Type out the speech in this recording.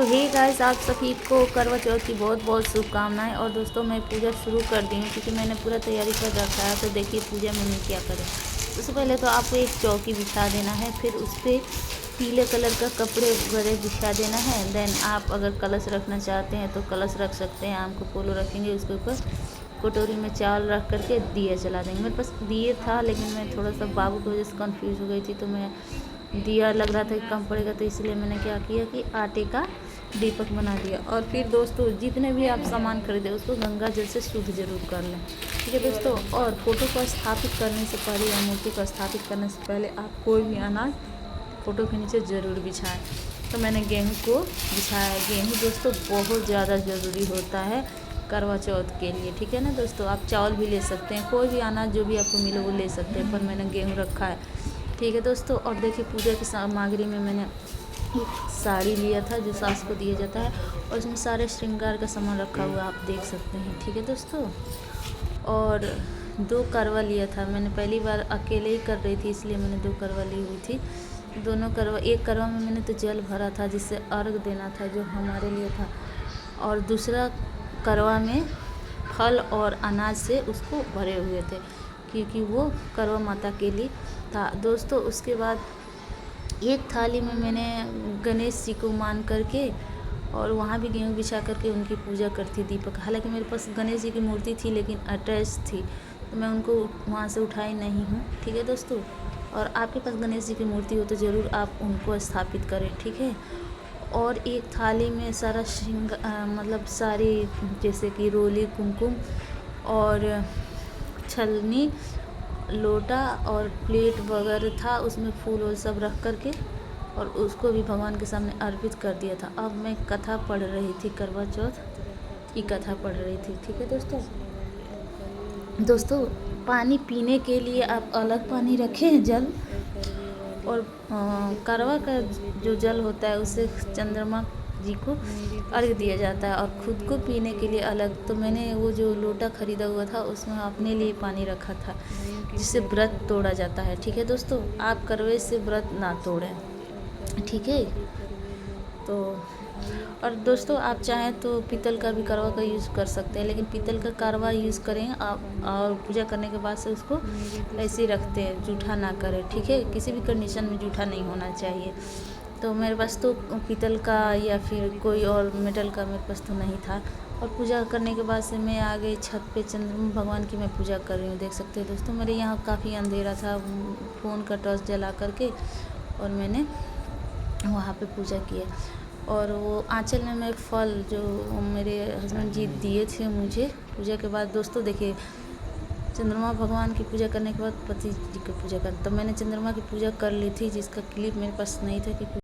तो hey guys, आप सभी को करवा चौथ की बहुत बहुत शुभकामनाएं। और दोस्तों मैं पूजा शुरू कर दी हूँ क्योंकि मैंने पूरा तैयारी कर रखा है। तो देखिए पूजा में क्या करें। उससे पहले तो आपको एक चौकी बिछा देना है, फिर उस पर पीले कलर का कपड़े वगैरह बिछा देना है। देन आप अगर कलश रखना चाहते हैं तो कलश रख सकते हैं। आम को पोलो रखेंगे, उसके ऊपर कटोरी में चावल रख करके दिया जला देंगे। मेरे पास दिए था लेकिन मैं थोड़ा सा बाबू की वजह से कंफ्यूज हो गई थी, तो मैं दिया लग रहा था कि कम पड़ेगा, तो इसलिए मैंने क्या किया कि आटे का दीपक बना दिया। और फिर दोस्तों जितने भी आप सामान खरीदे उसको गंगा जल से शुद्ध जरूर कर लें, ठीक है दोस्तों। और फोटो को स्थापित करने से पहले या मूर्ति को स्थापित करने से पहले आप कोई भी अनाज फोटो के नीचे ज़रूर बिछाएं। तो मैंने गेहूँ को बिछाया। गेहूँ दोस्तों बहुत ज़्यादा ज़रूरी होता है करवा चौथ के लिए, ठीक है ना दोस्तों। आप चावल भी ले सकते हैं, कोई भी अनाज जो भी आपको मिले वो ले सकते हैं, पर मैंने गेहूँ रखा है, ठीक है दोस्तों। और देखिए पूजा की सामग्री में मैंने एक साड़ी लिया था जो सास को दिया जाता है, और इसमें सारे श्रृंगार का सामान रखा हुआ आप देख सकते हैं, ठीक है दोस्तों। और 2 करवा लिया था मैंने, पहली बार अकेले ही कर रही थी इसलिए मैंने 2 करवा ली हुई थी। दोनों करवा, एक करवा में मैंने तो जल भरा था जिससे अर्घ देना था जो हमारे लिए था, और दूसरा करवा में फल और अनाज से उसको भरे हुए थे क्योंकि वो करवा माता के लिए था दोस्तों। उसके बाद एक थाली में मैंने गणेश जी को मान करके और वहाँ भी गेहूँ बिछा करके उनकी पूजा करती दीपक। हालांकि मेरे पास गणेश जी की मूर्ति थी लेकिन अटैच थी, तो मैं उनको वहाँ से उठाई नहीं हूँ, ठीक है दोस्तों। और आपके पास गणेश जी की मूर्ति हो तो ज़रूर आप उनको स्थापित करें, ठीक है। और एक थाली में सारा मतलब सारी जैसे कि रोली, कुमकुम और छलनी, लोटा और प्लेट वगैरह था, उसमें फूल और सब रख करके और उसको भी भगवान के सामने अर्पित कर दिया था। अब मैं कथा पढ़ रही थी, करवा चौथ की कथा पढ़ रही थी, ठीक है दोस्तों। दोस्तों पानी पीने के लिए आप अलग पानी रखें जल, और करवा का जो जल होता है उससे चंद्रमा जी को अर्घ दिया जाता है, और खुद को पीने के लिए अलग। तो मैंने वो जो लोटा खरीदा हुआ था उसमें अपने लिए पानी रखा था जिससे व्रत तोड़ा जाता है, ठीक है दोस्तों। आप करवे से व्रत ना तोड़ें, ठीक है। तो और दोस्तों आप चाहें तो पीतल का भी करवा का यूज़ कर सकते हैं, लेकिन पीतल का करवा यूज़ करें आप, और पूजा करने के बाद से उसको ऐसे ही रखते हैं, जूठा ना करें, ठीक है। किसी भी कंडीशन में जूठा नहीं होना चाहिए। तो मेरे पास तो पीतल का या फिर कोई और मेटल का मेरे पास तो नहीं था। और पूजा करने के बाद से मैं आ गई छत पे, चंद्रमा भगवान की मैं पूजा कर रही हूँ, देख सकते हैं दोस्तों। मेरे यहाँ काफ़ी अंधेरा था, फ़ोन का टॉर्च जला करके और मैंने वहाँ पे पूजा किया। और वो आंचल में मैं फल जो मेरे हस्बैंड जी दिए थे मुझे पूजा के बाद, दोस्तों देखिए चंद्रमा भगवान की पूजा करने के बाद पति जी की पूजा कर, तो मैंने चंद्रमा की पूजा कर ली थी जिसका क्लिप मेरे पास नहीं था क्योंकि